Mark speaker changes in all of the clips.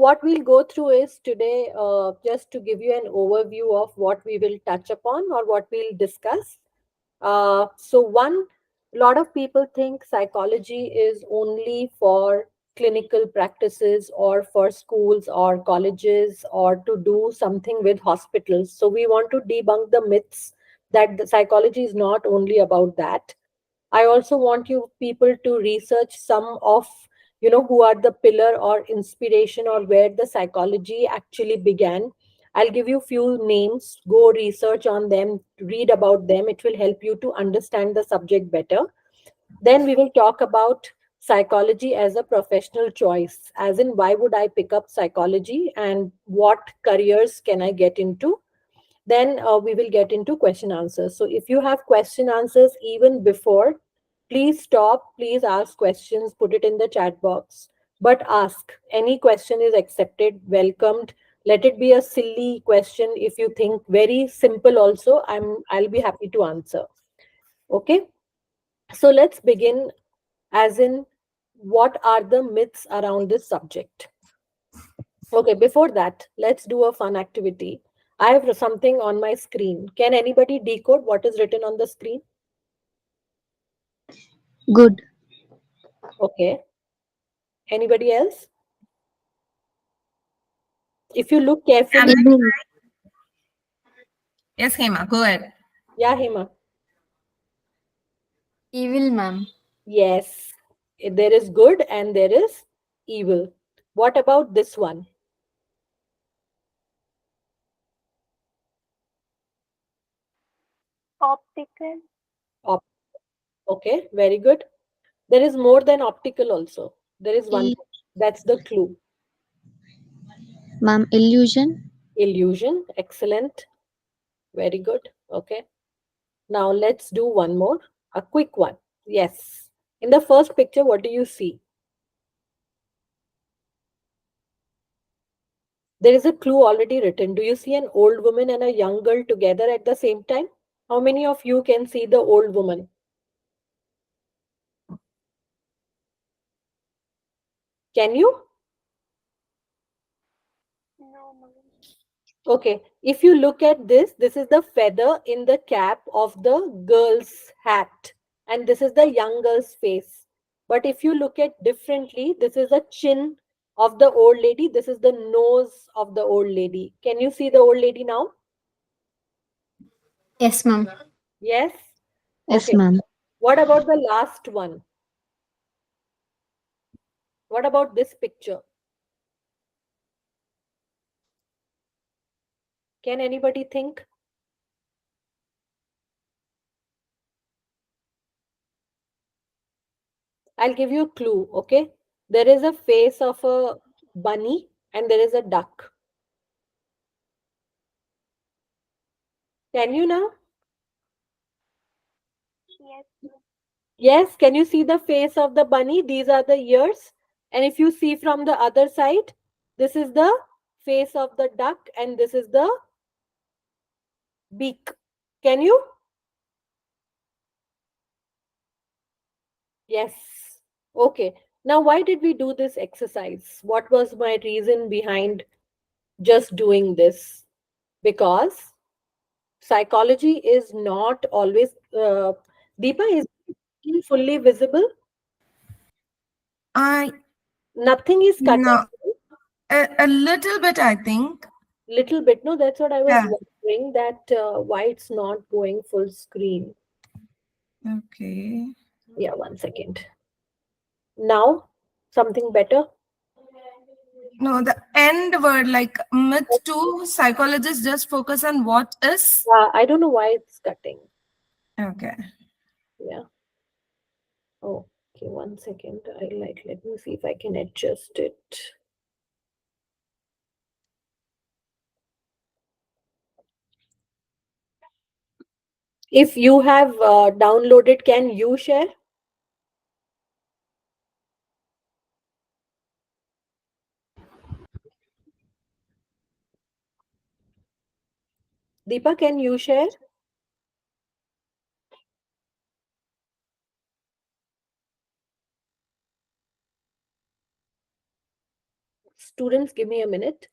Speaker 1: what we'll go through is today, just to give you an overview of what we will touch upon or what we'll discuss. One, a lot of people think psychology is only for clinical practices or for schools or colleges or to do something with hospitals. So we want to debunk the myths that the psychology is not only about that. I also want you people to research some of, who are the pillar or inspiration or where the psychology actually began. I'll give you few names, go research on them, read about them. It will help you to understand the subject better. Then we will talk about psychology as a professional choice, as in why would I pick up psychology and what careers can I get into. Then we will get into question answers. So if you have question answers even before, please stop, please ask questions, put it in the chat box. But ask. Any question is accepted, welcomed. Let it be a silly question. If you think very simple also, I'll be happy to answer. Okay? So let's begin, as in what are the myths around this subject. Okay, before that, let's do a fun activity. I have something on my screen. Can anybody decode what is written on the screen?
Speaker 2: Good.
Speaker 1: Okay. Anybody else? If you look carefully,
Speaker 2: Evil.
Speaker 3: Yes, Hema, go ahead.
Speaker 1: yeah, Hema.
Speaker 2: Evil, ma'am.
Speaker 1: Yes, there is good and there is evil. What about this one?
Speaker 4: Optical.
Speaker 1: Op- okay, very good. There is more than optical also. There is one.
Speaker 2: Il-
Speaker 1: That's the clue.
Speaker 2: Ma'am, illusion.
Speaker 1: Illusion. Excellent. Very good. Okay. Now let's do one more. A quick one. Yes. In the first picture, what do you see? There is a clue already written. Do you see an old woman and a young girl together at the same time? How many of you can see the old woman? Can you?
Speaker 4: No, ma'am.
Speaker 1: Okay. If you look at this, this is the feather in the cap of the girl's hat. And this is the young girl's face. But if you look at differently, this is the chin of the old lady. This is the nose of the old lady. Can you see the old lady now?
Speaker 2: Yes, ma'am.
Speaker 1: Yes?
Speaker 2: Yes,
Speaker 1: Okay.
Speaker 2: ma'am.
Speaker 1: What about the last one? What about this picture? Can anybody think? I'll give you a clue, okay? There is a face of a bunny and there is a duck. Can you now?
Speaker 4: Yes, ma'am.
Speaker 1: Yes, can you see the face of the bunny? These are the ears. And if you see from the other side, this is the face of the duck and this is the beak. Can you? Yes. Okay. Now, why did we do this exercise? What was my reason behind just doing this? Because psychology is not always, Deepa, is it fully visible?
Speaker 3: I
Speaker 1: Nothing is cut
Speaker 3: no,
Speaker 1: off.
Speaker 3: a little bit, I think.
Speaker 1: Little bit. No, that's what I was
Speaker 3: Yeah.
Speaker 1: wondering, that why it's not going full screen.
Speaker 3: Okay.
Speaker 1: Yeah, 1 second. Now, something better.
Speaker 3: No, the end word, like myth two, psychologists just focus on what is.
Speaker 1: I don't know why it's cutting.
Speaker 3: Okay.
Speaker 1: Yeah. Oh, okay, 1 second. Let me see if I can adjust it. If you have downloaded, can you share? Deepa, can you share? Students, give me a minute.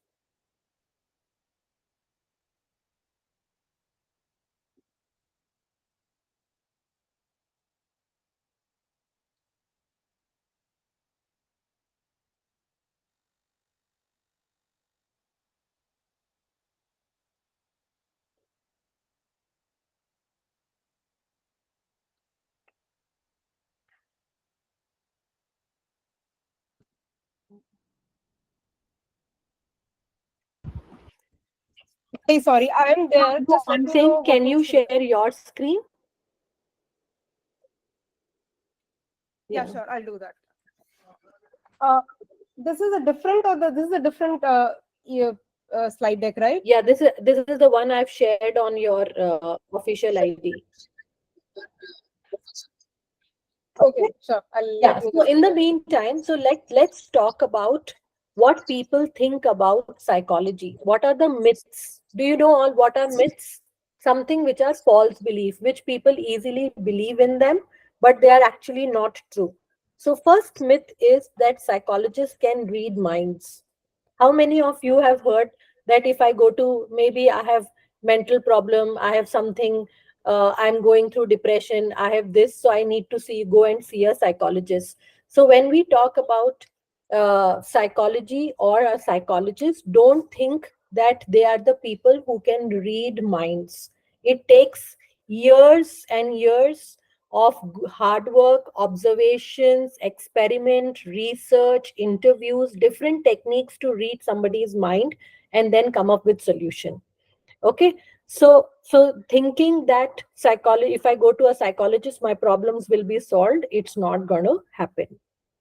Speaker 3: Hey, sorry, I am there.
Speaker 1: No,
Speaker 3: Just let
Speaker 1: I'm
Speaker 3: me
Speaker 1: saying,
Speaker 3: know what
Speaker 1: can you
Speaker 3: needs to be
Speaker 1: share
Speaker 3: done.
Speaker 1: your screen?
Speaker 3: Yeah,
Speaker 1: Yeah.
Speaker 3: sure, I'll do that. Uh, this is a different, or this is a different slide deck, right?
Speaker 1: Yeah, this is the one I've shared on your official ID.
Speaker 3: Okay,
Speaker 1: Okay.
Speaker 3: sure. I'll
Speaker 1: Yeah.
Speaker 3: let me
Speaker 1: So
Speaker 3: just
Speaker 1: in
Speaker 3: do
Speaker 1: the
Speaker 3: that.
Speaker 1: meantime, so let's talk about what people think about psychology. What are the myths? Do you know all what are myths? Something which are false belief, which people easily believe in them, but they are actually not true. So first myth is that psychologists can read minds. How many of you have heard that if I go to, maybe I have mental problem, I have something, I'm going through depression, I have this, so I need to see go and see a psychologist. So when we talk about psychology or a psychologist, don't think that they are the people who can read minds. It takes years and years of hard work, observations, experiment, research, interviews, different techniques to read somebody's mind and then come up with solution. Okay. So thinking that psychology, if I go to a psychologist, my problems will be solved, it's not gonna happen.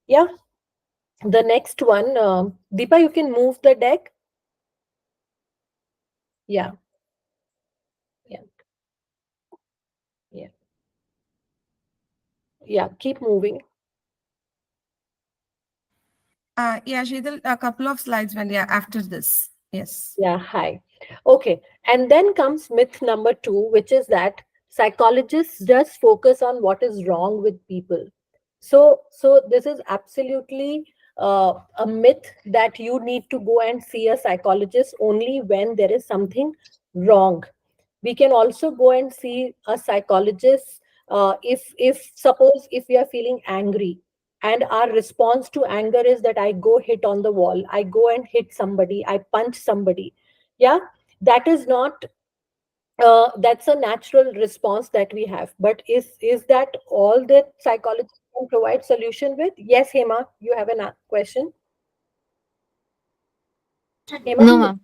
Speaker 1: Yeah. The next one, Deepa, you can move the deck. Yeah. Yeah. Yeah. Yeah, keep moving.
Speaker 3: Yeah, Sheetal, a couple of slides when yeah after this. Yes.
Speaker 1: Yeah, hi. Okay. And then comes myth number two, which is that psychologists just focus on what is wrong with people. So this is absolutely a myth that you need to go and see a psychologist only when there is something wrong. We can also go and see a psychologist if suppose if we are feeling angry, and our response to anger is that I go hit on the wall, I go and hit somebody, I punch somebody. Yeah, that is not that's a natural response that we have, but is that all that psychology can provide solution with? Yes, Hema, you have a question. Hema.
Speaker 2: No, ma'am.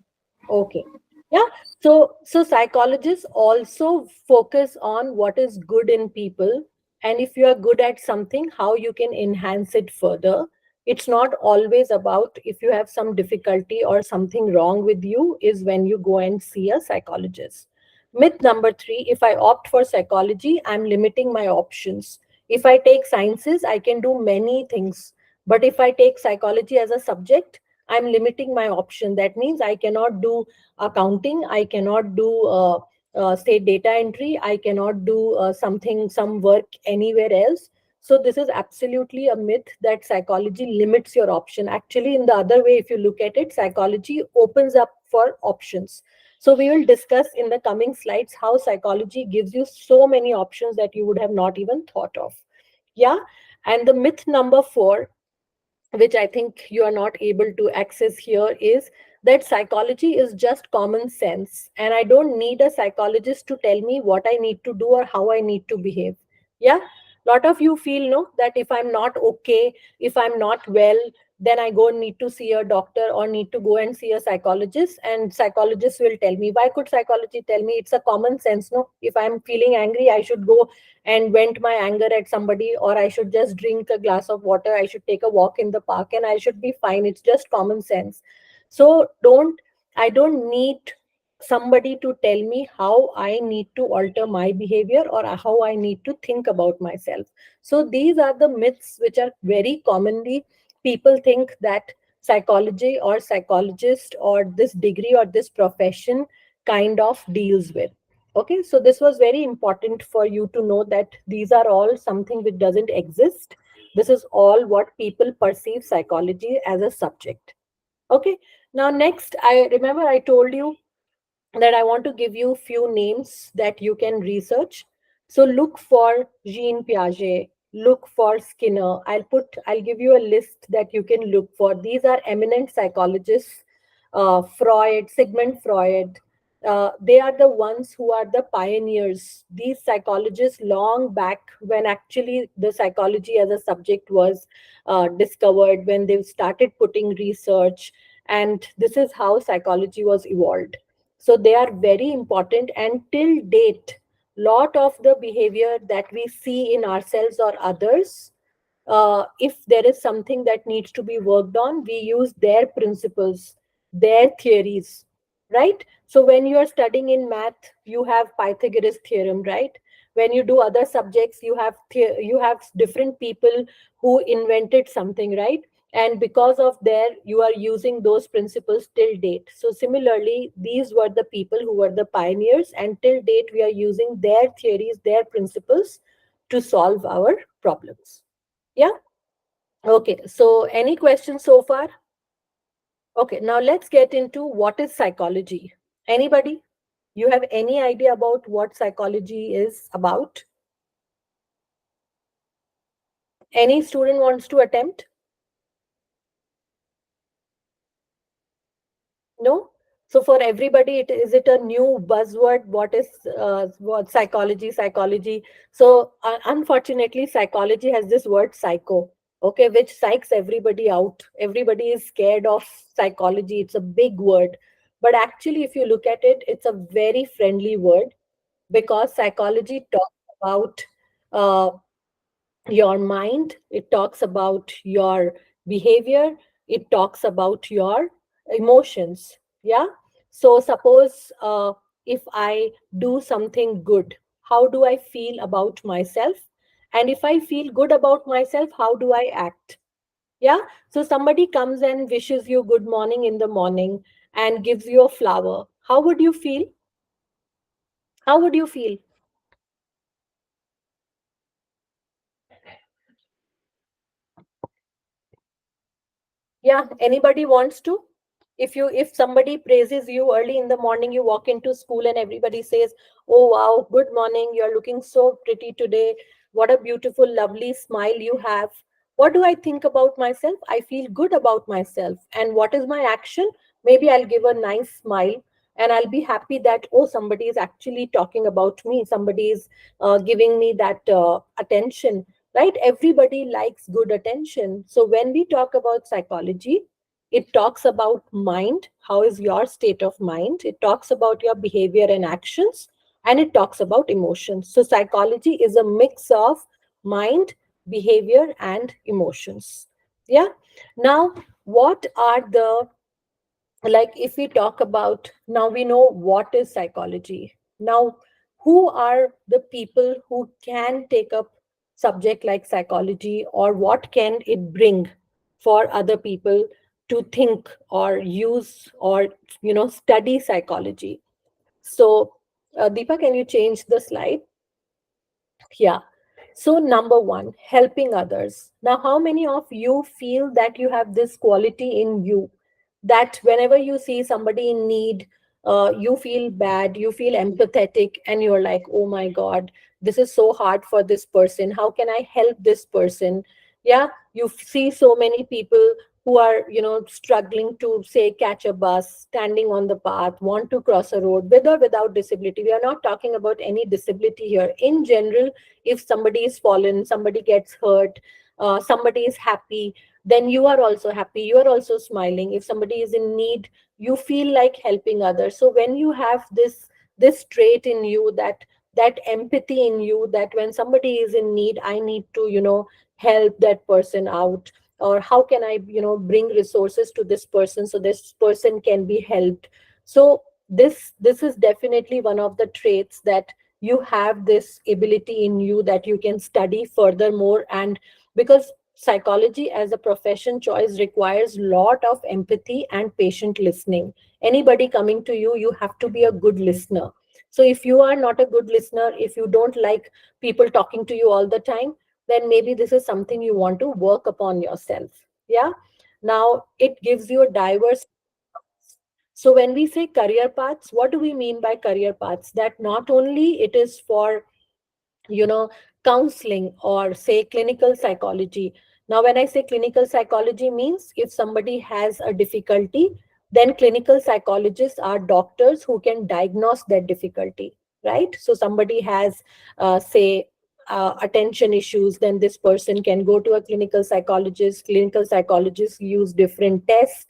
Speaker 1: Okay. Yeah. So psychologists also focus on what is good in people. And if you are good at something, how you can enhance it further. It's not always about if you have some difficulty or something wrong with you, is when you go and see a psychologist. Myth number three, if I opt for psychology, I'm limiting my options. If I take sciences, I can do many things. But if I take psychology as a subject, I'm limiting my option. That means I cannot do accounting, I cannot do say data entry, I cannot do some work anywhere else. So this is absolutely a myth that psychology limits your option. Actually, in the other way, if you look at it, psychology opens up for options. So we will discuss in the coming slides how psychology gives you so many options that you would have not even thought of. Yeah. And the myth number four, which I think you are not able to access here, is that psychology is just common sense. And I don't need a psychologist to tell me what I need to do or how I need to behave. Yeah. Lot of you feel no that if I'm not okay, if I'm not well, then I go and need to see a doctor or need to go and see a psychologist, and psychologist will tell me. Why could psychology tell me? It's a common sense. No, if I'm feeling angry, I should go and vent my anger at somebody, or I should just drink a glass of water, I should take a walk in the park and I should be fine. It's just common sense. So I don't need somebody to tell me how I need to alter my behavior or how I need to think about myself. So these are the myths which are very commonly people think that psychology or psychologist or this degree or this profession kind of deals with. Okay, so this was very important for you to know that these are all something which doesn't exist. This is all what people perceive psychology as a subject. Okay. Now next, I remember I told you that I want to give you few names that you can research. So look for Jean Piaget, look for Skinner. I'll give you a list that you can look for. These are eminent psychologists, Freud, Sigmund Freud. They are the ones who are the pioneers. These psychologists, long back when actually the psychology as a subject was discovered, when they started putting research, and this is how psychology was evolved. So they are very important, and till date lot of the behavior that we see in ourselves or others, if there is something that needs to be worked on, we use their principles, their theories, right? So when you are studying in math, you have Pythagoras theorem, right? When you do other subjects, you have different people who invented something, right? And because of their, you are using those principles till date. So similarly, these were the people who were the pioneers, and till date we are using their theories, their principles to solve our problems. Yeah. Okay. So any questions so far? Okay. Now let's get into what is psychology. Anybody? You have any idea about what psychology is about? Any student wants to attempt? No? So for everybody, is it a new buzzword? What is what psychology? So unfortunately, psychology has this word psycho, okay, which psychs everybody out. Everybody is scared of psychology. It's a big word. But actually, if you look at it, it's a very friendly word, because psychology talks about uh, your mind, it talks about your behavior, it talks about your emotions. Yeah. So suppose if I do something good, how do I feel about myself? And if I feel good about myself, how do I act? Yeah. So somebody comes and wishes you good morning in the morning and gives you a flower, how would you feel? How would you feel? Yeah, anybody wants to? If somebody praises you early in the morning, you walk into school and everybody says, "Oh wow, good morning, you're looking so pretty today. What a beautiful, lovely smile you have." What do I think about myself? I feel good about myself. And what is my action? Maybe I'll give a nice smile, and I'll be happy that, oh, somebody is actually talking about me. Somebody is giving me that attention, right? Everybody likes good attention. So when we talk about psychology, it talks about mind, how is your state of mind, it talks about your behavior and actions, and it talks about emotions. So psychology is a mix of mind, behavior, and emotions. Yeah. Now, what are the, like, if we talk about, now we know what is psychology. Now, who are the people who can take up subject like psychology, or what can it bring for other people to think or use or study psychology? So Deepa, can you change the slide? Yeah. So, number one, helping others. Now, how many of you feel that you have this quality in you, that whenever you see somebody in need, you feel bad, you feel empathetic, and you're like, oh my God, this is so hard for this person. How can I help this person? Yeah. You see so many people who are, struggling to, say, catch a bus, standing on the path, want to cross a road with or without disability. We are not talking about any disability here. In general, if somebody is fallen, somebody gets hurt, somebody is happy, then you are also happy, you are also smiling. If somebody is in need, you feel like helping others. So when you have this trait in you, that empathy in you, that when somebody is in need, I need to help that person out, or how can I bring resources to this person so this person can be helped. So this is definitely one of the traits, that you have this ability in you that you can study furthermore. And because psychology as a profession choice requires lot of empathy and patient listening. Anybody coming to you, you have to be a good listener. So if you are not a good listener, if you don't like people talking to you all the time, then maybe this is something you want to work upon yourself. Yeah. Now it gives you a diverse. So when we say career paths, what do we mean by career paths? That not only it is for, you know, counseling or say clinical psychology. Now when I say clinical psychology means if somebody has a difficulty, then clinical psychologists are doctors who can diagnose that difficulty, right? So somebody has say attention issues, then this person can go to a clinical psychologist. Clinical psychologists use different tests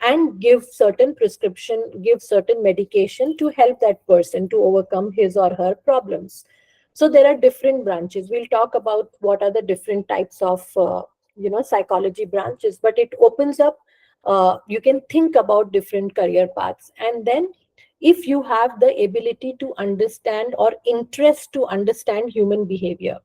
Speaker 1: and give certain prescription, give certain medication to help that person to overcome his or her problems. So there are different branches. We'll talk about what are the different types of psychology branches, but it opens up, you can think about different career paths. And then if you have the ability to understand or interest to understand human behavior.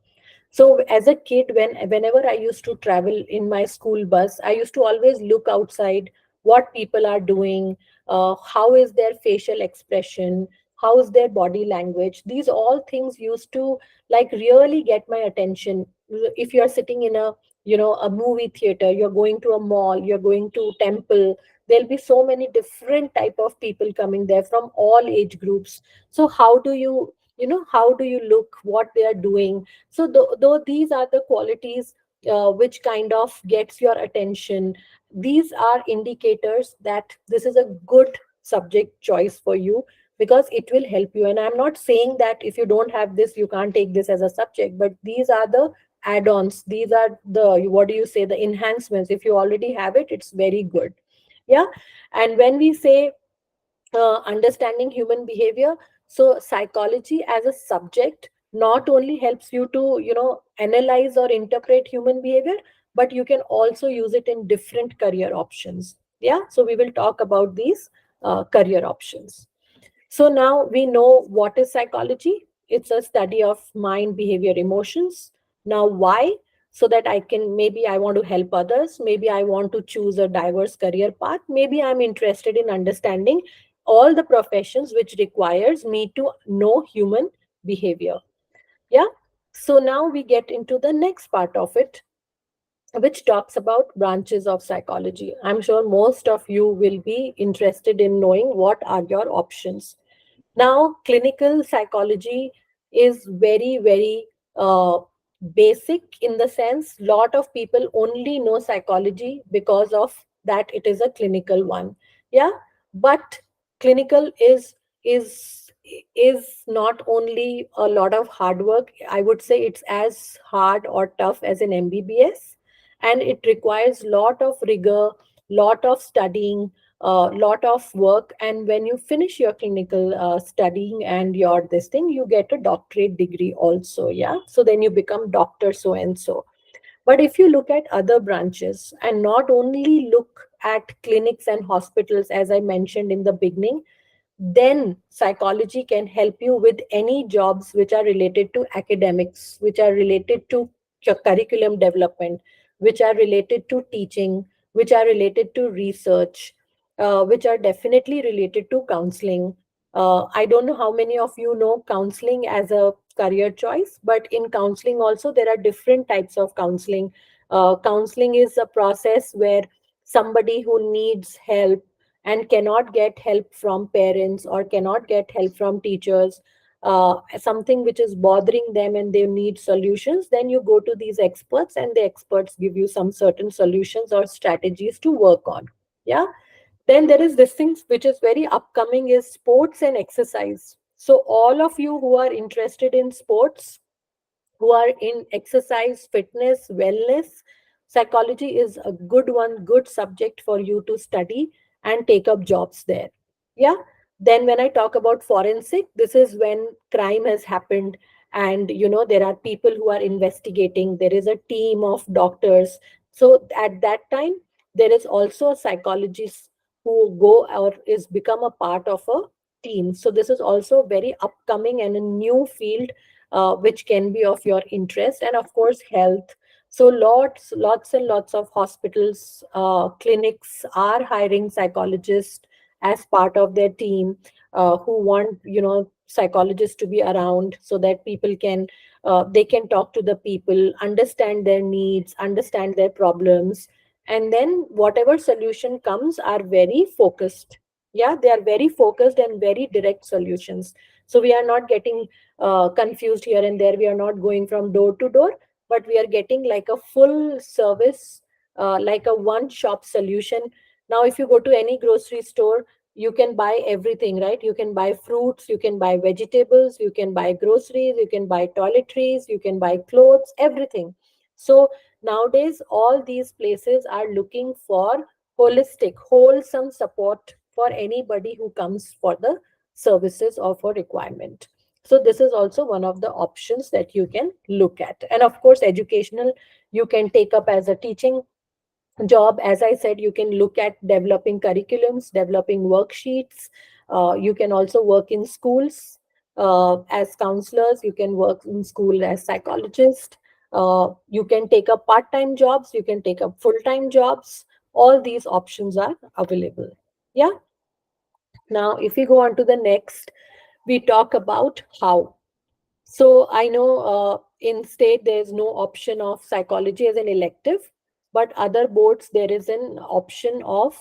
Speaker 1: So as a kid, whenever I used to travel in my school bus, I used to always look outside what people are doing, how is their facial expression, how is their body language. These all things used to like really get my attention. If you're sitting in a, a movie theater, you're going to a mall, you're going to temple, there'll be so many different type of people coming there from all age groups. So how do you, how do you look what they are doing? So though these are the qualities which kind of gets your attention, these are indicators that this is a good subject choice for you, because it will help you. And I'm not saying that if you don't have this you can't take this as a subject, but these are the add-ons, these are the, what do you say, the enhancements. If you already have it, it's very good. Yeah. And when we say understanding human behavior, so psychology as a subject not only helps you to, analyze or interpret human behavior, but you can also use it in different career options. Yeah, so we will talk about these career options. So now we know what is psychology. It's a study of mind, behavior, emotions. Now, why? So that I can, maybe I want to help others. Maybe I want to choose a diverse career path. Maybe I'm interested in understanding all the professions which requires me to know human behavior. Yeah. So now we get into the next part of it, which talks about branches of psychology. I'm sure most of you will be interested in knowing what are your options. Now, clinical psychology is very, very basic, in the sense lot of people only know psychology because of that it is a clinical one. Yeah, but clinical is not only a lot of hard work. I would say it's as hard or tough as an MBBS, and it requires lot of rigor, lot of studying, lot of work. And when you finish your clinical studying and your this thing, you get a doctorate degree also. Yeah, so then you become doctor so and so. But if you look at other branches and not only look at clinics and hospitals, as I mentioned in the beginning, then psychology can help you with any jobs which are related to academics, which are related to curriculum development, which are related to teaching, which are related to research, which are definitely related to counseling. I don't know how many of you know counseling as a career choice, but in counseling also there are different types of counseling. Counseling is a process where somebody who needs help and cannot get help from parents or cannot get help from teachers, something which is bothering them and they need solutions, then you go to these experts and the experts give you some certain solutions or strategies to work on. Yeah. Then there is this thing which is very upcoming, is sports and exercise. So all of you who are interested in sports, who are in exercise, fitness, wellness, psychology is a good one, good subject for you to study and take up jobs there. Yeah. Then when I talk about forensic, this is when crime has happened and there are people who are investigating. There is a team of doctors. So at that time, there is also a psychologist who go or is become a part of a team. So this is also very upcoming and a new field which can be of your interest. And of course health. So lots and lots of hospitals, clinics are hiring psychologists as part of their team, who want psychologists to be around so that people can they can talk to the people, understand their needs, understand their problems, and then whatever solution comes are very focused. Yeah, they are very focused and very direct solutions. So we are not getting confused here and there. We are not going from door to door, but we are getting like a full service, like a one shop solution. Now if you go to any grocery store, you can buy everything, right? You can buy fruits, you can buy vegetables, you can buy groceries, you can buy toiletries, you can buy clothes, everything. So nowadays all these places are looking for holistic, wholesome support for anybody who comes for the services or for requirement. So this is also one of the options that you can look at. And of course educational, you can take up as a teaching job. As I said, you can look at developing curriculums, developing worksheets. You can also work in schools as counselors. You can work in school as psychologist. You can take up part-time jobs, you can take up full-time jobs. All these options are available. Yeah. Now if we go on to the next, we talk about how. So I know in state there is no option of psychology as an elective, but other boards there is an option of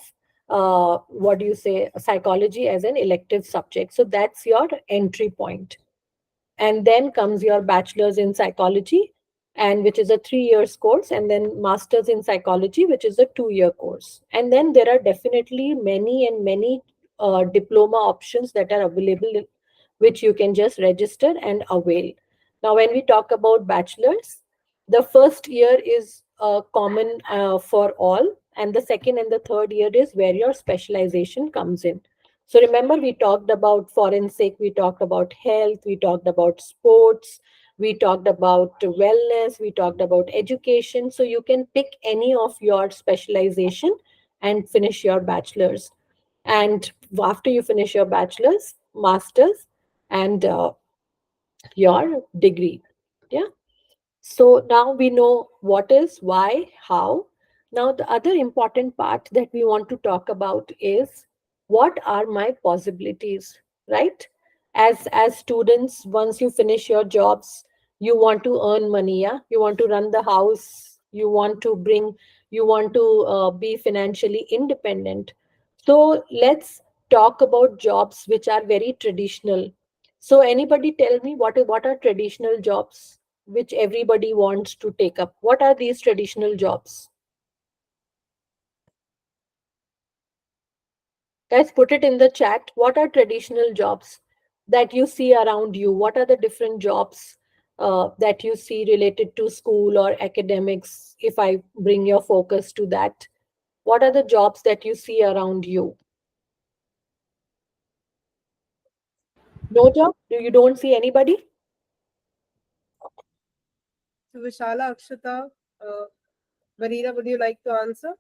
Speaker 1: what do you say, psychology as an elective subject. So that's your entry point. And then comes your bachelor's in psychology, and which is a 3 years course, and then master's in psychology, which is a 2 year course. And then there are definitely many and many diploma options that are available, which you can just register and avail. Now, when we talk about bachelor's, the first year is common for all, and the second and the third year is where your specialization comes in. So remember, we talked about forensic, we talked about health, we talked about sports, we talked about wellness, we talked about education. So you can pick any of your specialization and finish your bachelor's. And after you finish your bachelor's, master's, and your degree. Yeah. So now we know what is, why, how. Now, the other important part that we want to talk about is what are my possibilities, right? As students, once you finish your jobs, you want to earn money, yeah? You want to run the house, you want to be financially independent. So let's talk about jobs which are very traditional. So anybody tell me what are traditional jobs which everybody wants to take up? What are these traditional jobs? Guys, put it in the chat. What are traditional jobs that you see around you? What are the different jobs that you see related to school or academics? If I bring your focus to that, what are the jobs that you see around you? No job? Do you don't see anybody?
Speaker 5: So Vishala, Akshata, uh, Varira, would you like to answer?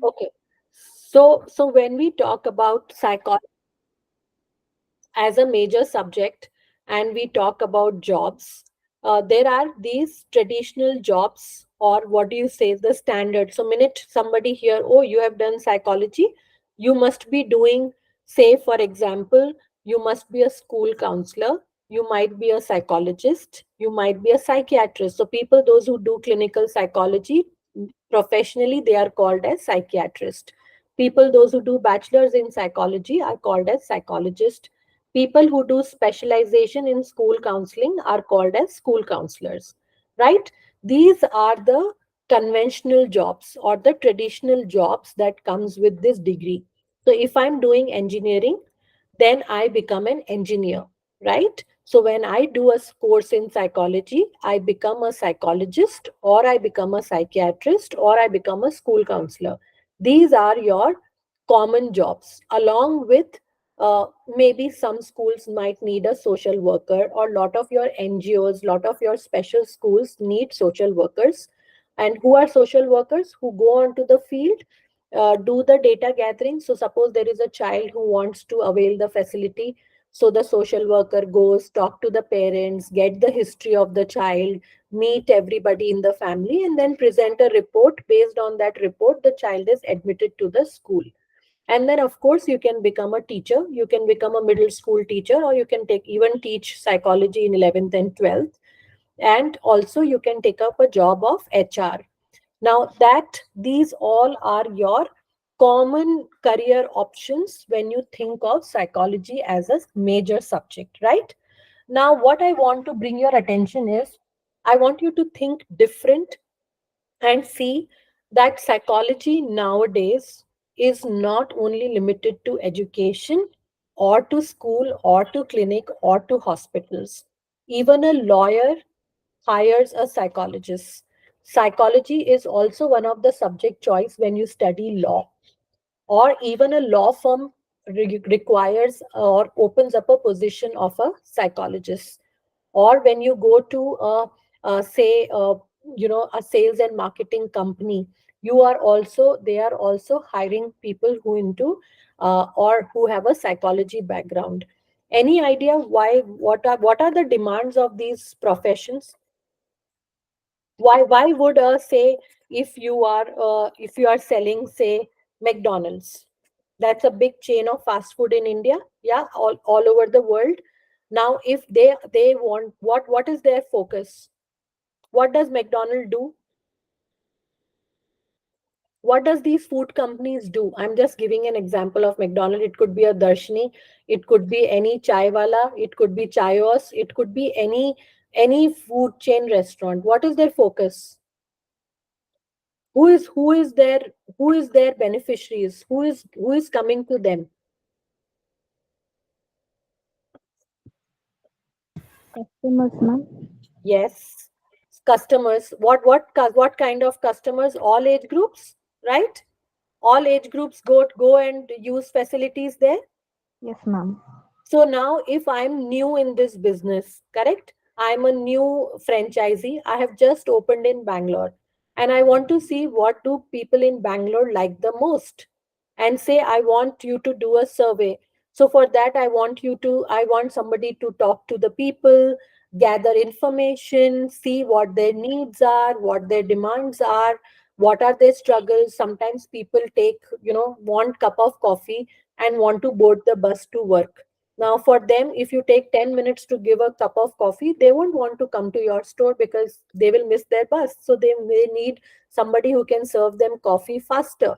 Speaker 1: Okay. So when we talk about psychology as a major subject and we talk about jobs, there are these traditional jobs, or what do you say, the standard. So minute somebody here, oh, you have done psychology, you must be doing, say for example, you must be a school counselor, you might be a psychologist, you might be a psychiatrist. So people those who do clinical psychology professionally, they are called as psychiatrist. People those who do bachelors in psychology are called as psychologist. People who do specialization in school counseling are called as school counselors, right? These are the conventional jobs or the traditional jobs that comes with this degree. So if I'm doing engineering, then I become an engineer, right? So when I do a course in psychology, I become a psychologist, or I become a psychiatrist, or I become a school counselor. These are your common jobs, along with maybe some schools might need a social worker, or lot of your NGOs, lot of your special schools need social workers. And who are social workers? Who go onto the field, do the data gathering. So suppose there is a child who wants to avail the facility, so the social worker goes, talk to the parents, get the history of the child, meet everybody in the family, and then present a report. Based on that report, the child is admitted to the school. And then of course you can become a teacher, you can become a middle school teacher, or you can take even teach psychology in 11th and 12th. And also you can take up a job of HR. Now that these all are your common career options when you think of psychology as a major subject, right? Now what I want to bring your attention is, I want you to think different and see that psychology nowadays is not only limited to education or to school or to clinic or to hospitals. Even a lawyer hires a psychologist. Psychology is also one of the subject choice when you study law, or even a law firm requires or opens up a position of a psychologist. Or when you go to say a sales and marketing company, you are also they are also hiring people who into or who have a psychology background. Any idea why? What are the demands of these professions? Why would say, if you are selling, say, McDonald's, that's a big chain of fast food in India, yeah, all over the world. Now if they want, what is their focus? What does McDonald do? What does these food companies do? I'm just giving an example of McDonald. It could be a Darshini, it could be any chai wala, it could be chayos, it could be any food chain restaurant. What is their focus? Who is their beneficiaries? Who is coming to them?
Speaker 2: Customers, ma'am.
Speaker 1: Yes, customers. What kind of customers? All age groups, right? All age groups go and use facilities there.
Speaker 2: Yes, ma'am.
Speaker 1: So now, if I'm new in this business, correct? I'm a new franchisee. I have just opened in Bangalore, and I want to see what do people in Bangalore like the most. And say I want you to do a survey. So for that, I want somebody to talk to the people, gather information, see what their needs are, what their demands are, what are their struggles. Sometimes people want cup of coffee and want to board the bus to work. Now, for them, if you take 10 minutes to give a cup of coffee, they won't want to come to your store because they will miss their bus. So they need somebody who can serve them coffee faster.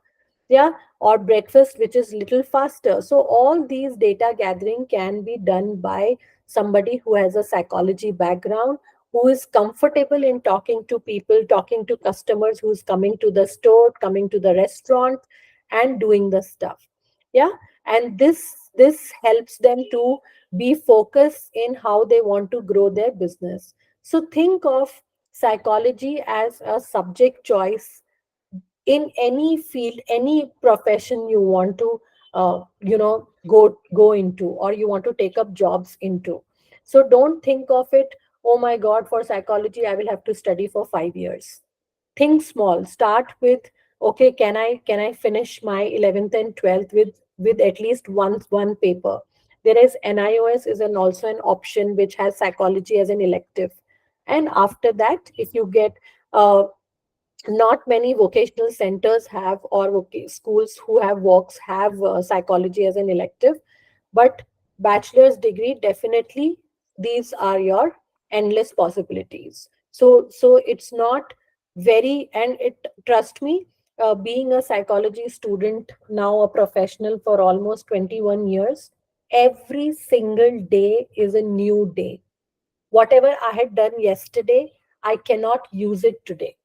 Speaker 1: Yeah, or breakfast, which is little faster. So all these data gathering can be done by somebody who has a psychology background, who is comfortable in talking to people, talking to customers, who's coming to the store, coming to the restaurant, and doing the stuff. Yeah, and this helps them to be focused in how they want to grow their business. So think of psychology as a subject choice in any field, any profession you want to go into, or you want to take up jobs into. So don't think of it, oh my god, for psychology I will have to study for 5 years. Think small. Start with, okay, can I finish my 11th and 12th with at least one paper. There is NIOS is also an option which has psychology as an elective. And after that, if you get not many vocational centers have, or schools who have works have psychology as an elective. But bachelor's degree, definitely these are your endless possibilities. So it's not very, and it, trust me, being a psychology student, now a professional for almost 21 years, every single day is a new day. Whatever I had done yesterday, I cannot use it today,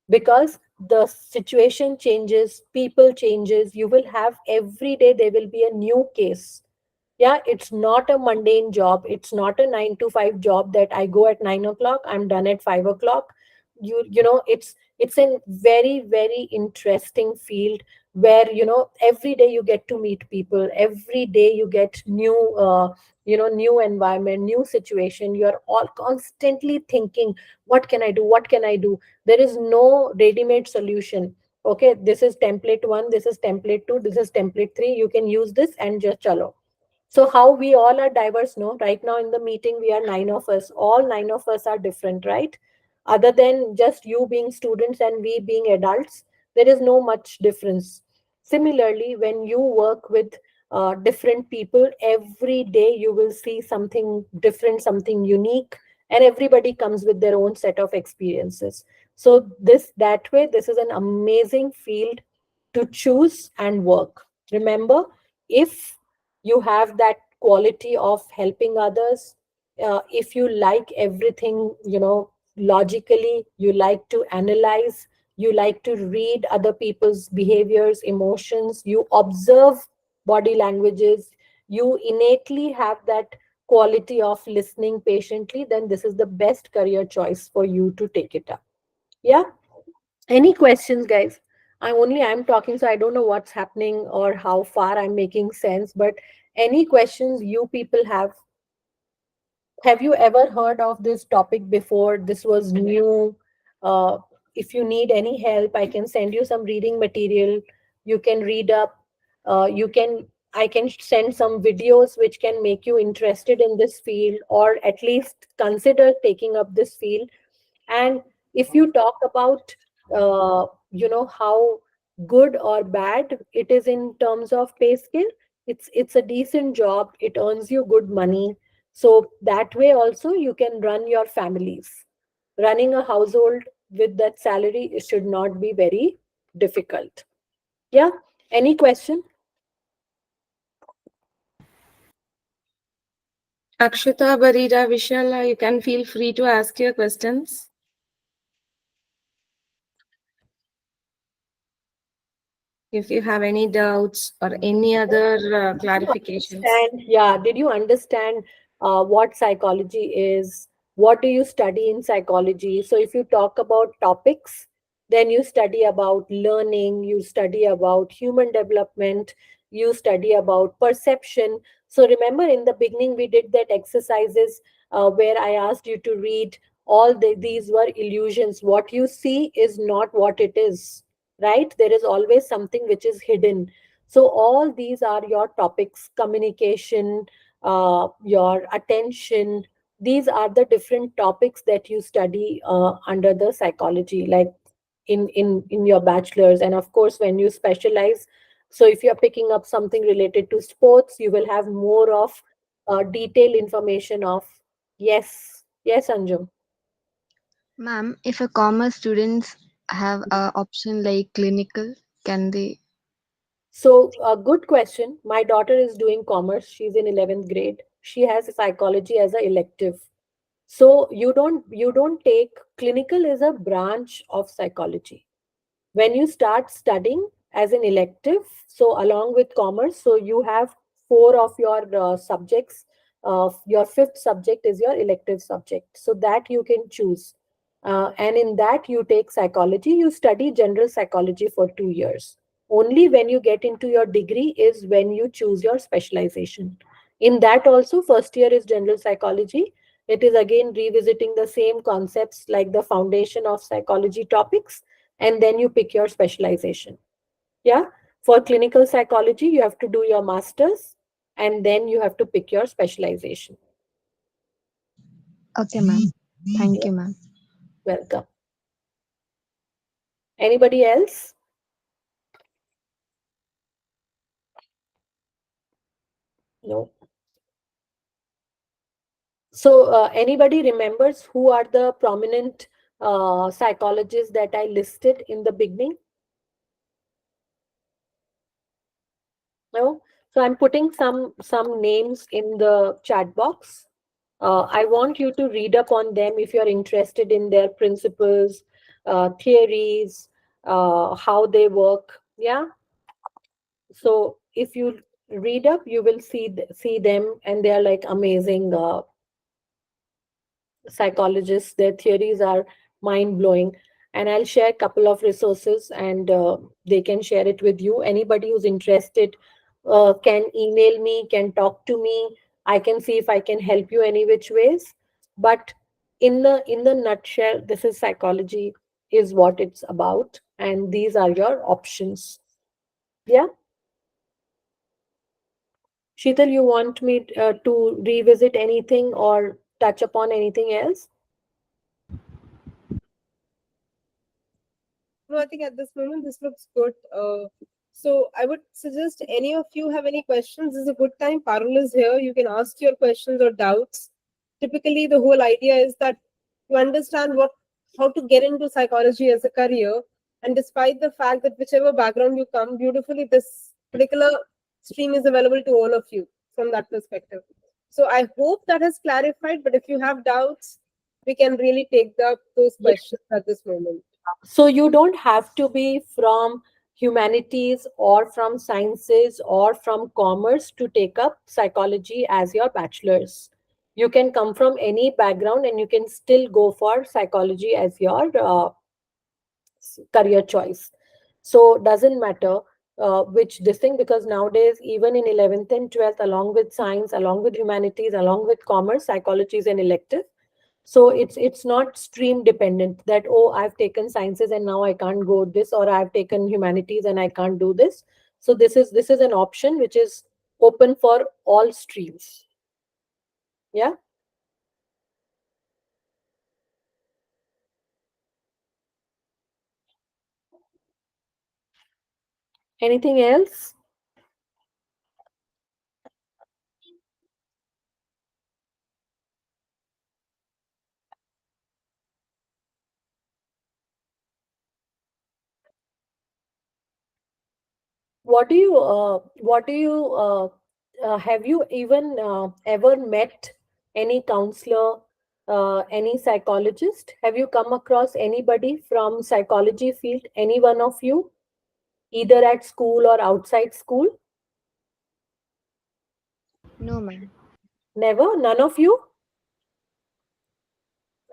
Speaker 1: because the situation changes, people changes. You will have every day there will be a new case. Yeah, it's not a mundane job, it's not a 9 to 5 job that I go at 9 o'clock, I'm done at 5 o'clock. It's a very, very interesting field, where every day you get to meet people, every day you get new environment, new situation. You're all constantly thinking, what can I do, what can I do? There is no ready-made solution. Okay, this is template 1, this is template 2, this is template 3, you can use this and just chalo. So how we all are diverse, no? Right now in the meeting, we are 9 of us. All 9 of us are different, right? Other than just you being students and we being adults, there is no much difference. Similarly, when you work with different people, every day you will see something different, something unique, and everybody comes with their own set of experiences. So this that way, this is an amazing field to choose and work. Remember, if you have that quality of helping others, if you like everything, logically, you like to analyze, you like to read other people's behaviors, emotions, you observe body languages, you innately have that quality of listening patiently, then this is the best career choice for you to take it up. Yeah. Any questions, guys? I'm talking, so I don't know what's happening or how far I'm making sense, but any questions you people have you ever heard of this topic before? This was new. uh, if you need any help, I can send you some reading material. You can read up. You can I can send some videos which can make you interested in this field, or at least consider taking up this field. And if you talk about how good or bad it is in terms of pay scale, it's a decent job, it earns you good money. So that way also you can run your families. Running a household with that salary, it should not be very difficult. Yeah. Any question?
Speaker 3: Akshita, Barira, Vishal, you can feel free to ask your questions if you have any doubts or any other clarifications.
Speaker 1: Did you understand what psychology is? What do you study in psychology? So if you talk about topics, then you study about learning, you study about human development, you study about perception. So remember, in the beginning we did that exercises where I asked you to read these were illusions. What you see is not what it is, right? There is always something which is hidden. So all these are your topics: communication, your attention. These are the different topics that you study under the psychology, like in your bachelor's. And of course, when you specialize, so if you're picking up something related to sports, you will have more of detailed information of. Yes, yes, Anjum.
Speaker 2: Ma'am, if a commerce students have a option like clinical, can they?
Speaker 1: So, a good question. My daughter is doing commerce. She's in 11th grade. She has psychology as a elective. So you don't take clinical is a branch of psychology. When you start studying as an elective, so along with commerce, so you have four of your subjects. Your fifth subject is your elective subject, so that you can choose. And in that you take psychology, you study general psychology for 2 years. Only when you get into your degree is when you choose your specialization. In that also, first year is general psychology. It is again revisiting the same concepts like the foundation of psychology topics, and then you pick your specialization. Yeah. For clinical psychology, you have to do your masters, and then you have to pick your specialization.
Speaker 2: Okay, ma'am. Thank
Speaker 1: Yeah.
Speaker 2: you, ma'am.
Speaker 1: Welcome. Anybody else? No. So anybody remembers who are the prominent psychologists that I listed in the beginning? No. So I'm putting some names in the chat box. I want you to read up on them if you're interested in their principles, theories, how they work. Yeah. So if you read up, you will see them, and they are like amazing psychologists. Their theories are mind blowing. And I'll share a couple of resources, and they can share it with you. Anybody who's interested can email me, can talk to me. I can see if I can help you any which ways. But in the nutshell, this is psychology, is what it's about, and these are your options. Yeah. Sheetal, you want me to revisit anything or touch upon anything else?
Speaker 5: No, I think at this moment this looks good. So I would suggest any of you have any questions. This is a good time. Parul is here. You can ask your questions or doubts. Typically, the whole idea is that to understand what how to get into psychology as a career. And despite the fact that whichever background you come, beautifully this particular stream is available to all of you from that perspective. So I hope that has clarified. But if you have doubts, we can really take up those questions at this moment.
Speaker 1: So you don't have to be from humanities or from sciences or from commerce to take up psychology as your bachelor's. You can come from any background and you can still go for psychology as your career choice. So doesn't matter which this thing, because nowadays even in 11th and 12th, along with science, along with humanities, along with commerce, psychology is an elective. So it's not stream dependent that, oh, I've taken sciences and now I can't go this, or I've taken humanities and I can't do this. So this is an option which is open for all streams. Yeah. Anything else? What do you have you even ever met any counselor, any psychologist? Have you come across anybody from psychology field, any one of you, either at school or outside school?
Speaker 2: No, ma'am.
Speaker 1: Never? None of you?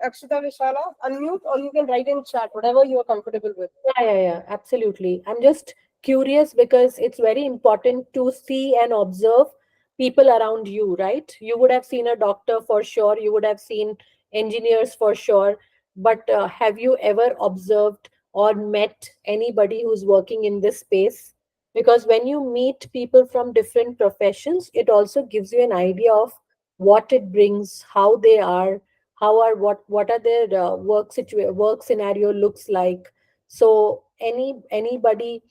Speaker 5: Akshita, Vishala, unmute or you can write in chat, whatever you are comfortable with.
Speaker 1: Yeah, absolutely. I'm just curious because it's very important to see and observe people around you, right? You would have seen a doctor for sure, you would have seen engineers for sure, but have you ever observed or met anybody who's working in this space? Because when you meet people from different professions, it also gives you an idea of what it brings, how they are, how are what are their work scenario looks like. So anybody,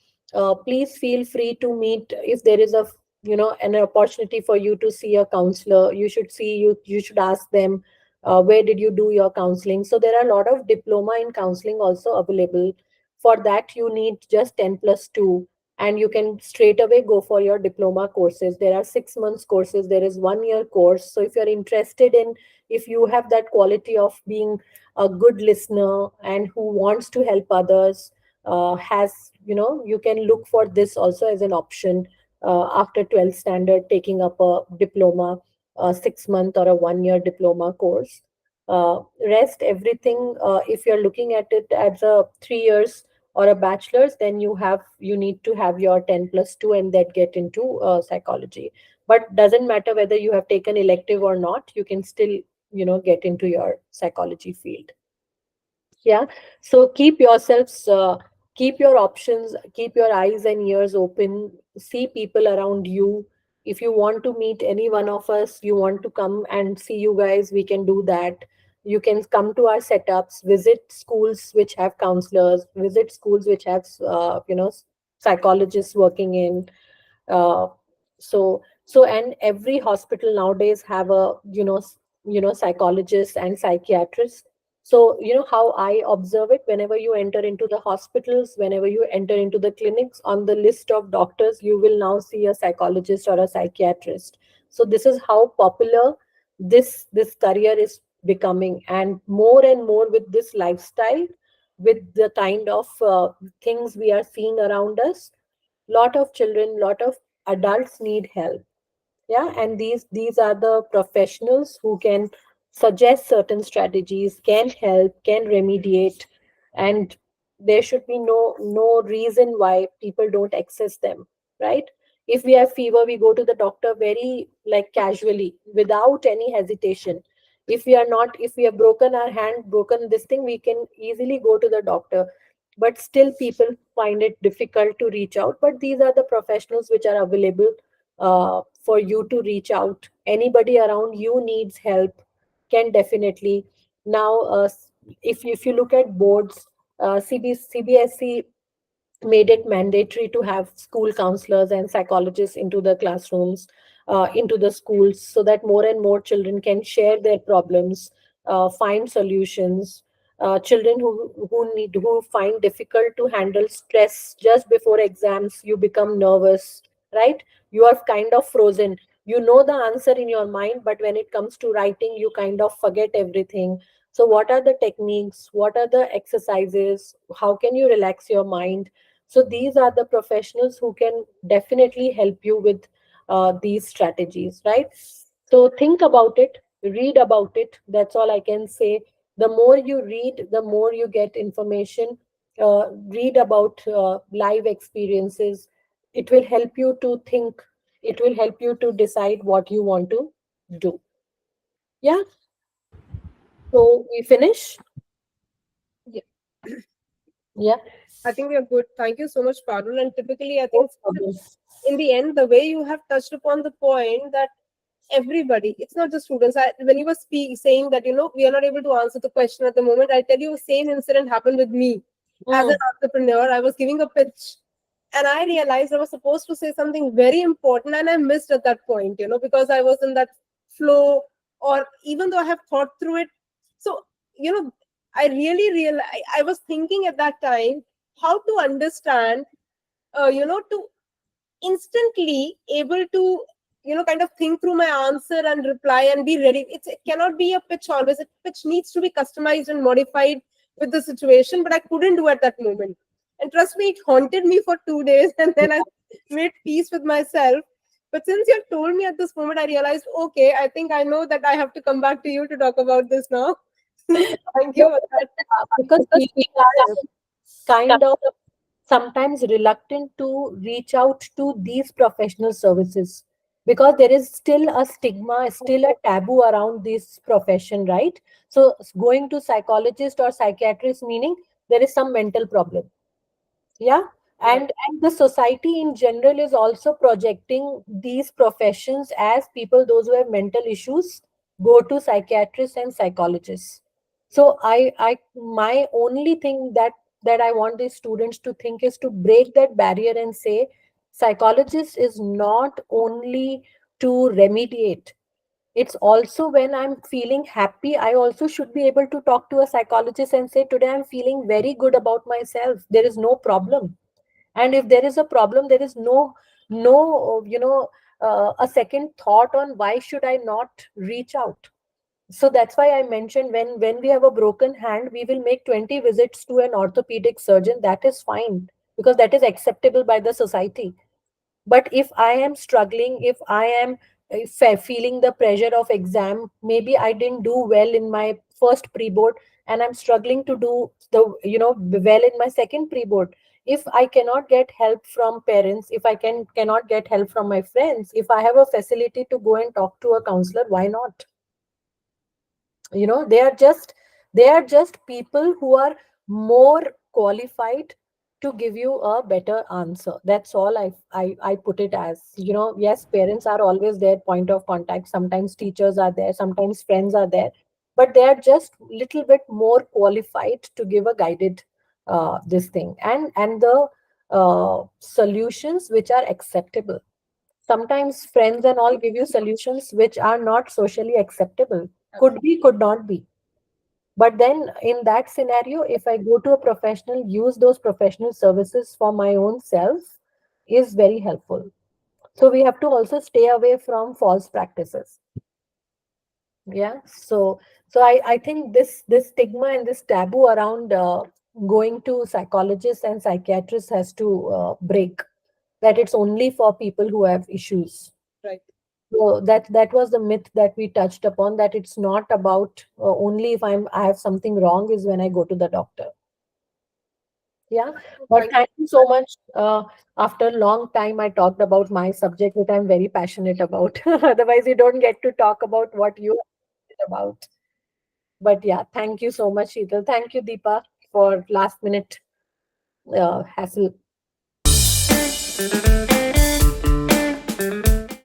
Speaker 1: please feel free to meet. If there is a an opportunity for you to see a counselor, you should ask them, where did you do your counseling. So there are a lot of diploma in counseling also available. For that you need just 10 plus 2, and you can straight away go for your diploma courses. There are 6 months courses, there is 1 year course. So if you're interested in, if you have that quality of being a good listener and who wants to help others, has you can look for this also as an option. After 12th standard, taking up a diploma, a 6 month or a 1 year diploma course. Rest everything, if you're looking at it as a 3 years or a bachelor's, then you need to have your 10 plus 2 and then get into psychology. But doesn't matter whether you have taken elective or not, you can still get into your psychology field. Yeah. So keep your options, keep your eyes and ears open, see people around you. If you want to meet any one of us, you want to come and see you guys, we can do that. You can come to our setups, visit schools which have counselors, visit schools which have psychologists working in. uh, and every hospital nowadays have a psychologist and psychiatrist. So how I observe it, whenever you enter into the hospitals, whenever you enter into the clinics, on the list of doctors you will now see a psychologist or a psychiatrist. So this is how popular this career is becoming, and more with this lifestyle, with the kind of things we are seeing around us. Lot of children, lot of adults need help. Yeah, and these are the professionals who can suggest certain strategies, can help, can remediate, and there should be no reason why people don't access them, right? If we have fever, we go to the doctor very like casually, without any hesitation. If we have broken our hand, broken this thing, we can easily go to the doctor. But still people find it difficult to reach out. But these are the professionals which are available for you to reach out. Anybody around you needs help, can definitely. Now if you look at boards, CBSE made it mandatory to have school counselors and psychologists into the classrooms, into the schools, so that more and more children can share their problems, find solutions. Children who find difficult to handle stress just before exams, you become nervous, right? You are kind of frozen. You know the answer in your mind, but when it comes to writing, you kind of forget everything. So, what are the techniques? What are the exercises? How can you relax your mind? So these are the professionals who can definitely help you with these strategies, right? So think about it, read about it. That's all I can say. The more you read, the more you get information. Read about live experiences. It will help you to think. It will help you to decide what you want to do. Yeah. So we finish.
Speaker 5: Yeah,
Speaker 1: Yeah.
Speaker 5: I think we are good. Thank you so much, Parul. And typically, I
Speaker 1: No
Speaker 5: think
Speaker 1: problem.
Speaker 5: in the end, the way you have touched upon the point that everybody, it's not just students. When you were saying that, we are not able to answer the question at the moment, I tell you, same incident happened with me as an
Speaker 1: Mm.
Speaker 5: entrepreneur. I was giving a pitch and I realized I was supposed to say something very important and I missed at that point, because I was in that flow, or even though I have thought through it. So, you know, I really realized, I was thinking at that time how to understand, to instantly able to kind of think through my answer and reply and be ready. It cannot be a pitch always. A pitch needs to be customized and modified with the situation, but I couldn't do at that moment. And trust me, it haunted me for 2 days and then I made peace with myself. But since you have told me at this moment, I realized, okay, I think I know that I have to come back to you to talk about this now. Thank you
Speaker 1: No,
Speaker 5: for that.
Speaker 1: because people are kind of sometimes reluctant to reach out to these professional services because there is still a stigma, still a taboo around this profession, right? So going to psychologist or psychiatrist meaning there is some mental problem. Yeah.
Speaker 5: Right.
Speaker 1: And the society in general is also projecting these professions as people those who have mental issues go to psychiatrists and psychologists. So I my only thing that I want these students to think is to break that barrier and say psychologist is not only to remediate. It's also when I'm feeling happy, I also should be able to talk to a psychologist and say, today I'm feeling very good about myself. There is no problem. And if there is a problem, there is no a second thought on why should I not reach out. So that's why I mentioned when we have a broken hand, we will make 20 visits to an orthopedic surgeon. That is fine because that is acceptable by the society. But if I am struggling, if I am feeling the pressure of exam, maybe I didn't do well in my first pre-board and I'm struggling to do the well in my second pre-board. If I cannot get help from parents, if I cannot get help from my friends, if I have a facility to go and talk to a counselor, why not? They are just people who are more qualified to give you a better answer. That's all I put it as. Yes, parents are always their point of contact, sometimes teachers are there, sometimes friends are there, but they are just little bit more qualified to give a guided this thing, and the solutions which are acceptable. Sometimes friends and all give you solutions which are not socially acceptable. Could be, could not be. But then in that scenario, if I go to a professional, use those professional services for my own self is very helpful. So we have to also stay away from false practices. Yeah. So I think this stigma and this taboo around going to psychologists and psychiatrists has to break. That it's only for people who have issues.
Speaker 5: Right.
Speaker 1: So that was the myth that we touched upon, that it's not about only if I have something wrong is when I go to the doctor. Yeah. But
Speaker 5: Thank
Speaker 1: thank you so much. After a long time, I talked about my subject, which I'm very passionate about. Otherwise, you don't get to talk about what you are passionate about. But yeah, thank you so much, Sheetal. Thank you, Deepa, for last minute hassle.